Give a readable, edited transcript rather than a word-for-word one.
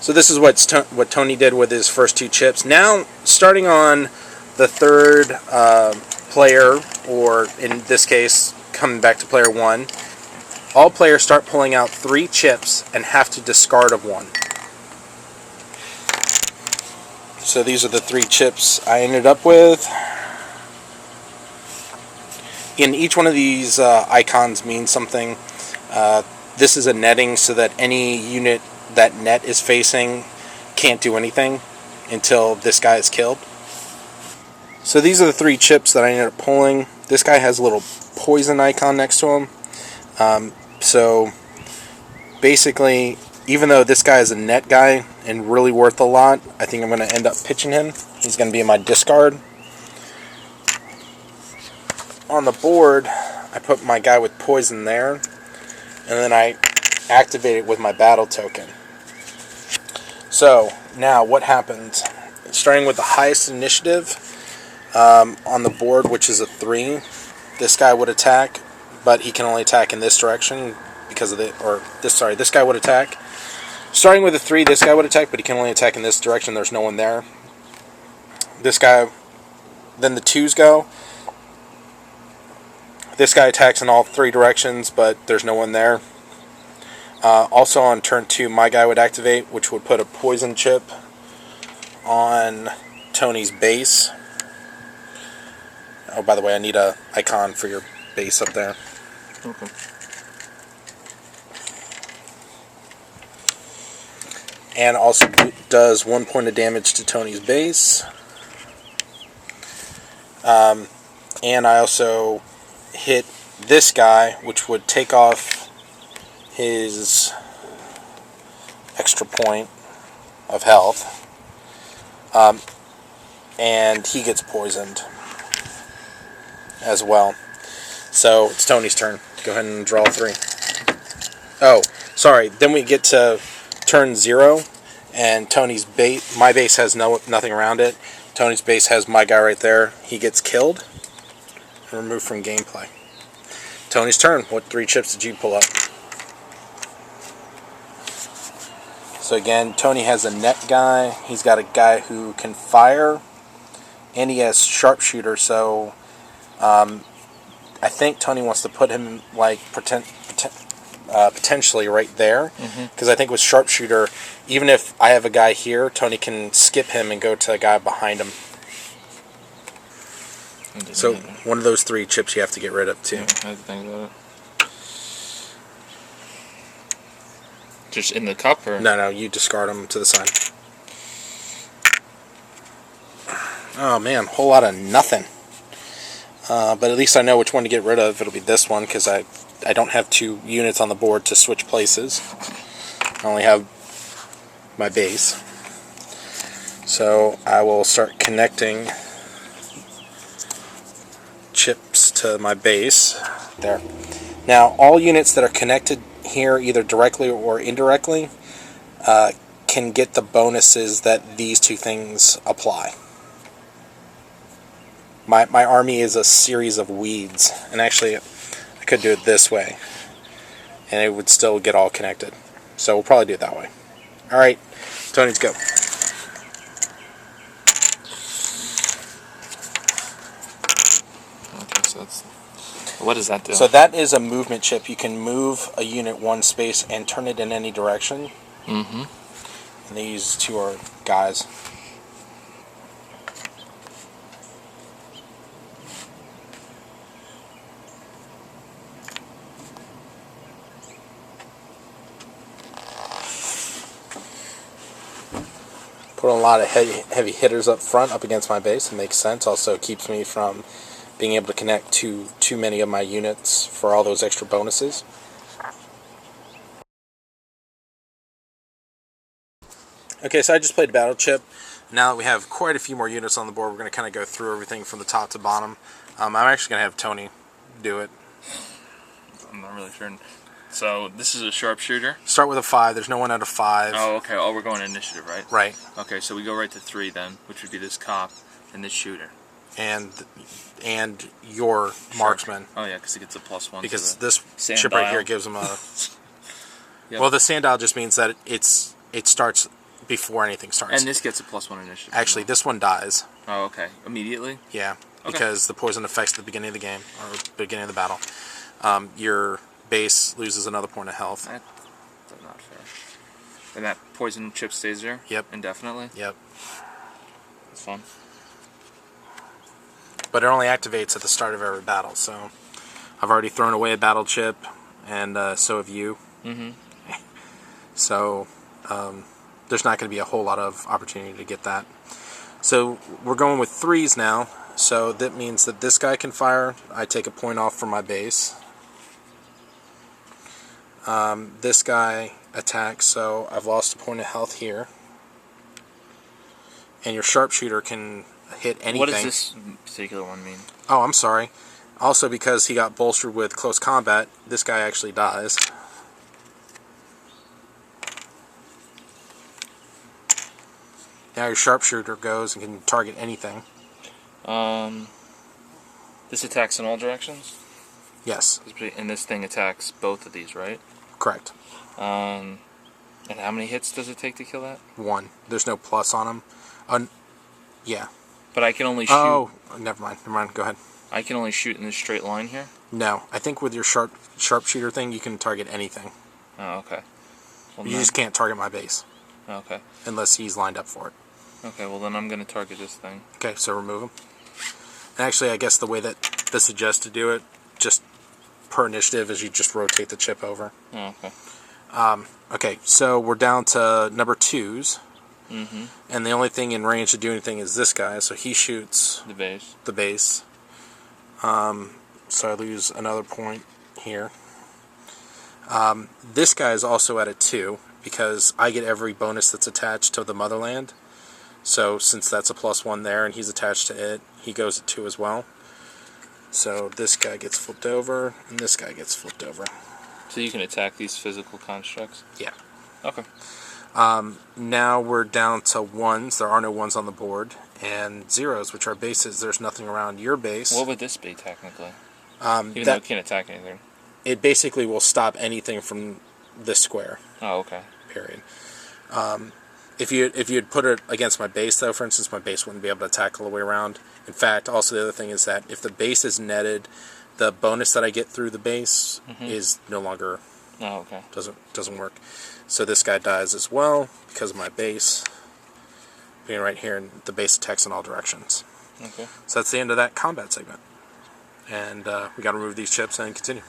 So this is what Tony did with his first 2 chips. Now, starting on the third player, or in this case, coming back to player 1, all players start pulling out 3 chips and have to discard of 1. So these are the 3 chips I ended up with. And each one of these icons means something. This is a netting so that any unit that net is facing can't do anything until this guy is killed. So these are the 3 chips that I ended up pulling. This guy has a little poison icon next to him. So basically, even though this guy is a net guy and really worth a lot, I think I'm going to end up pitching him. He's going to be in my discard. On the board, I put my guy with poison there, and then I activate it with my battle token. So, now what happens? Starting with the highest initiative on the board, which is a 3, this guy would attack, but he can only attack in this direction because of this guy would attack. Starting with a 3, this guy would attack, but he can only attack in this direction. There's no one there. This guy, then the 2s go. This guy attacks in all 3 directions, but there's no one there. Also on turn 2, my guy would activate, which would put a poison chip on Tony's base. Oh, by the way, I need a icon for your base up there. Okay. And also does 1 point of damage to Tony's base. And I also hit this guy, which would take off his extra point of health. And he gets poisoned as well. So it's Tony's turn. Go ahead and draw 3. Oh, sorry. Then we get to turn 0, and Tony's base. My base has nothing around it. Tony's base has my guy right there. He gets killed and removed from gameplay. Tony's turn. What 3 chips did you pull up? So again, Tony has a net guy. He's got a guy who can fire, and he has sharpshooter. So I think Tony wants to put him like potentially right there, because I think with sharpshooter, even if I have a guy here, Tony can skip him and go to a guy behind him. So one of those 3 chips you have to get rid of too. Yeah, I have to think about it. Just in the cup, or no, you discard them to the side. Oh man, whole lot of nothing. But at least I know which one to get rid of. It'll be this one, because I don't have 2 units on the board to switch places. I only have my base. So I will start connecting chips to my base. There. Now, all units that are connected here, either directly or indirectly, can get the bonuses that these 2 things apply. My army is a series of weeds, and actually I could do it this way, and it would still get all connected. So we'll probably do it that way. Alright, Tony's go. Okay, so that's... What does that do? So that is a movement chip. You can move a unit 1 space and turn it in any direction. And these 2 are guys. Put a lot of heavy hitters up front, up against my base. It makes sense. Also keeps me from being able to connect to too many of my units for all those extra bonuses. Okay, so I just played Battle Chip. Now that we have quite a few more units on the board, we're going to kind of go through everything from the top to bottom. I'm actually going to have Tony do it. I'm not really sure. So this is a sharpshooter. Start with a 5. There's no one out of 5. Oh, okay. Oh, we're going initiative, right? Right. Okay, so we go right to 3 then, which would be this cop and this shooter. And your marksman. Oh yeah, because he gets a +1. Because this chip right here gives him a... Yep. Well, the sand dial just means that it starts before anything starts. And this gets a +1 initiative. Actually, this one dies. Oh, okay. Immediately? Yeah, Okay. because the poison affects the beginning of the game, or beginning of the battle. Your base loses another point of health. That's not fair. And that poison chip stays there? Yep. Indefinitely? Yep. That's fun. But it only activates at the start of every battle, so I've already thrown away a battle chip, and so have you. Mm-hmm. So there's not going to be a whole lot of opportunity to get that. So we're going with 3s now, so that means that this guy can fire. I take a point off from my base. This guy attacks, so I've lost a point of health here. And your sharpshooter can hit anything. What does this particular one mean? Oh, I'm sorry. Also, because he got bolstered with close combat, this guy actually dies. Now your sharpshooter goes and can target anything. This attacks in all directions? Yes. And this thing attacks both of these, right? Correct. And how many hits does it take to kill that? 1. There's no plus on him. Yeah. But I can only shoot... Oh, never mind. Never mind. Go ahead. I can only shoot in this straight line here? No. I think with your sharpshooter thing, you can target anything. Oh, okay. Well, You just can't target my base. Okay. Unless he's lined up for it. Okay, well then I'm going to target this thing. Okay, so remove him. And actually, I guess the way that this suggests to do it, just per initiative, is you just rotate the chip over. Oh, okay. Okay, so we're down to number 2s. Mm-hmm. And the only thing in range to do anything is this guy, so he shoots the base. The base. So I lose another point here. This guy is also at a 2, because I get every bonus that's attached to the motherland. So since that's a +1 there, and he's attached to it, he goes at 2 as well. So this guy gets flipped over, and this guy gets flipped over. So you can attack these physical constructs? Yeah. Okay. Now we're down to 1s. There are no 1s on the board. And 0s, which are bases. There's nothing around your base. What would this be, technically? Even though it can't attack anything. It basically will stop anything from this square. Oh, okay. Period. If you had put it against my base, though, for instance, my base wouldn't be able to attack all the way around. In fact, also the other thing is that if the base is netted, the bonus that I get through the base is no longer... Oh, okay. Doesn't work. So this guy dies as well because of my base being right here, and the base attacks in all directions. Okay. So that's the end of that combat segment. And we got to remove these chips and continue.